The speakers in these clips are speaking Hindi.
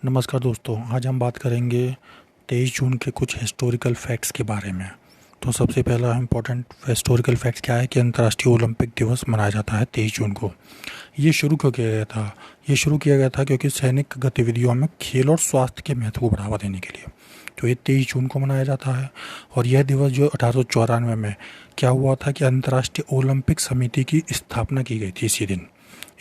नमस्कार दोस्तों, आज हम बात करेंगे 23 जून के कुछ हिस्टोरिकल फैक्ट्स के बारे में। तो सबसे पहला इम्पोर्टेंट हिस्टोरिकल फैक्ट्स क्या है कि अंतर्राष्ट्रीय ओलंपिक दिवस मनाया जाता है 23 जून को। ये शुरू क्यों किया गया था? ये शुरू किया गया था क्योंकि सैनिक गतिविधियों में खेल और स्वास्थ्य के महत्व को बढ़ावा देने के लिए। तो ये 23 जून को मनाया जाता है। और यह दिवस जो 1894 में क्या हुआ था कि अंतर्राष्ट्रीय ओलंपिक समिति की स्थापना की गई थी इसी दिन,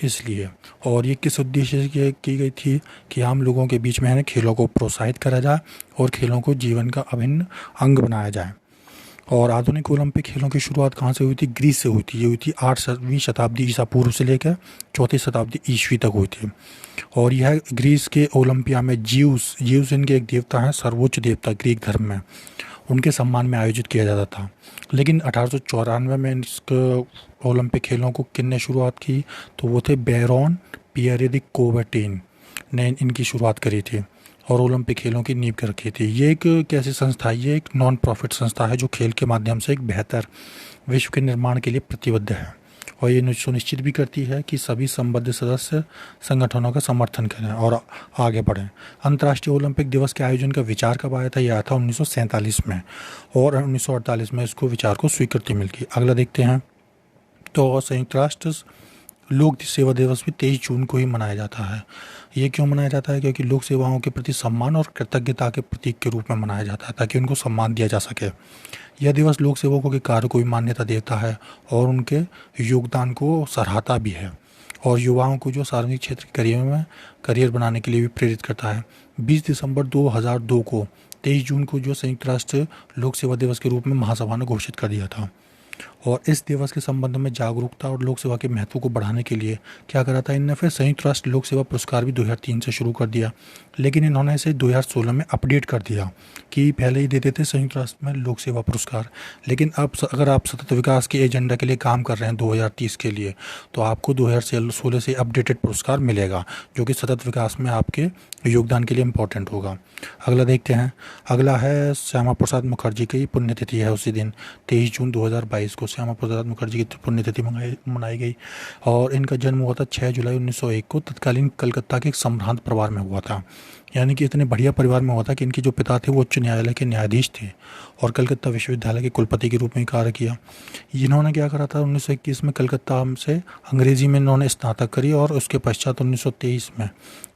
इसलिए। और ये किस उद्देश्य से की गई थी कि आम लोगों के बीच में है ना खेलों को प्रोत्साहित करा जाए और खेलों को जीवन का अभिन्न अंग बनाया जाए। और आधुनिक ओलंपिक खेलों की शुरुआत कहाँ से हुई थी? ग्रीस से हुई थी। ये हुई थी 8वीं शताब्दी ईसा पूर्व से लेकर 4वीं शताब्दी ईस्वी तक हुई थी। और यह ग्रीस के ओलंपिया में जीउस इनके एक देवता हैं, सर्वोच्च देवता ग्रीक धर्म में, उनके सम्मान में आयोजित किया जाता था। लेकिन 1894 में इसको ओलंपिक खेलों को किसने शुरुआत की? तो वो थे बैरोन पियरे दी कोबर्टिन ने इनकी शुरुआत करी थी और ओलंपिक खेलों की नींव कर रखी थी। ये एक कैसी संस्था है? ये एक नॉन प्रॉफिट संस्था है जो खेल के माध्यम से एक बेहतर विश्व के निर्माण के लिए प्रतिबद्ध है। और ये सुनिश्चित भी करती है कि सभी संबद्ध सदस्य संगठनों का समर्थन करें और आगे बढ़ें। अंतर्राष्ट्रीय ओलंपिक दिवस के आयोजन का विचार कब आया था? यह आया था 1947 में, और 1948 में इसको विचार को स्वीकृति मिल गई। अगला देखते हैं। तो संयुक्त राष्ट्र लोक सेवा दिवस भी 23 जून को ही मनाया जाता है। ये क्यों मनाया जाता है? क्योंकि लोक सेवाओं के प्रति सम्मान और कृतज्ञता के प्रतीक के रूप में मनाया जाता है, ताकि उनको सम्मान दिया जा सके। यह दिवस लोक सेवकों के कार्य को भी मान्यता देता है और उनके योगदान को सराहता भी है, और युवाओं को जो सार्वजनिक क्षेत्र के करियर बनाने के लिए भी प्रेरित करता है। 20 दिसंबर 2002 को 23 जून को जो संयुक्त राष्ट्र लोक सेवा दिवस के रूप में महासभा ने घोषित कर दिया था। और इस दिवस के संबंध में जागरूकता और लोक सेवा के महत्व को बढ़ाने के लिए क्या करा था इनने? फिर संयुक्त राष्ट्र लोक सेवा पुरस्कार भी 2003 से शुरू कर दिया, लेकिन इन्होंने इसे 2016 में अपडेट कर दिया कि पहले ही देते थे संयुक्त राष्ट्र में लोक सेवा पुरस्कार, लेकिन अब अगर आप सतत विकास के एजेंडा के लिए काम कर रहे हैं 2030 के लिए, तो आपको 2016 से अपडेटेड पुरस्कार मिलेगा, जो कि सतत विकास में आपके योगदान के लिए इम्पोर्टेंट होगा। अगला देखते हैं। अगला है श्यामा प्रसाद मुखर्जी की पुण्यतिथि है उसी दिन 23 जून 2022 को श्यामा प्रसाद मुखर्जी की पुण्यतिथि मनाई गई। और इनका जन्म हुआ था 6 जुलाई 1901 को तत्कालीन कलकत्ता के एक संभ्रांत परिवार में हुआ था। यानी कि इतने बढ़िया परिवार में हुआ था कि इनके जो पिता थे वो उच्च न्यायालय के न्यायाधीश थे और कलकत्ता विश्वविद्यालय के कुलपति के रूप में कार्य किया। इन्होंने क्या करा था? 1921 में कलकत्ता से अंग्रेजी में इन्होंने स्नातक करी, और उसके पश्चात 1923 में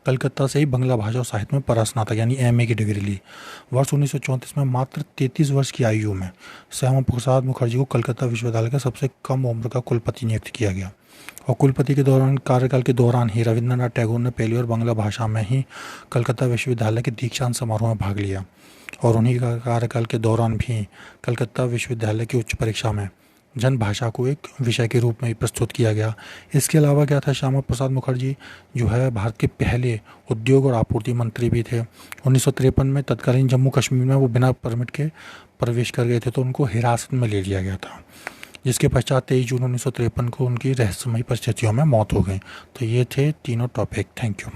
कलकत्ता से ही बांग्ला भाषा और साहित्य में परास्नातक यानी एमए की डिग्री ली। वर्ष 1934 में मात्र 33 वर्ष की आयु में श्यामा प्रसाद मुखर्जी को कलकत्ता विश्वविद्यालय का सबसे कम उम्र का कुलपति नियुक्त किया गया। और कुलपति के दौरान कार्यकाल के दौरान ही रविंद्रनाथ टैगोर ने पहली बार बांग्ला भाषा में ही कलकत्ता विश्वविद्यालय के दीक्षांत समारोह में भाग लिया। और उन्हीं का कार्यकाल के दौरान भी कलकत्ता विश्वविद्यालय की उच्च परीक्षा में जन भाषा को एक विषय के रूप में प्रस्तुत किया गया। इसके अलावा क्या था? श्यामा प्रसाद मुखर्जी जो है भारत के पहले उद्योग और आपूर्ति मंत्री भी थे। 1953 में तत्कालीन जम्मू कश्मीर में वो बिना परमिट के प्रवेश कर गए थे, तो उनको हिरासत में ले लिया गया था, जिसके पश्चात 23 जून 1953 को उनकी रहस्यमयी परिस्थितियों में मौत हो गई। तो ये थे तीनों टॉपिक। Thank you.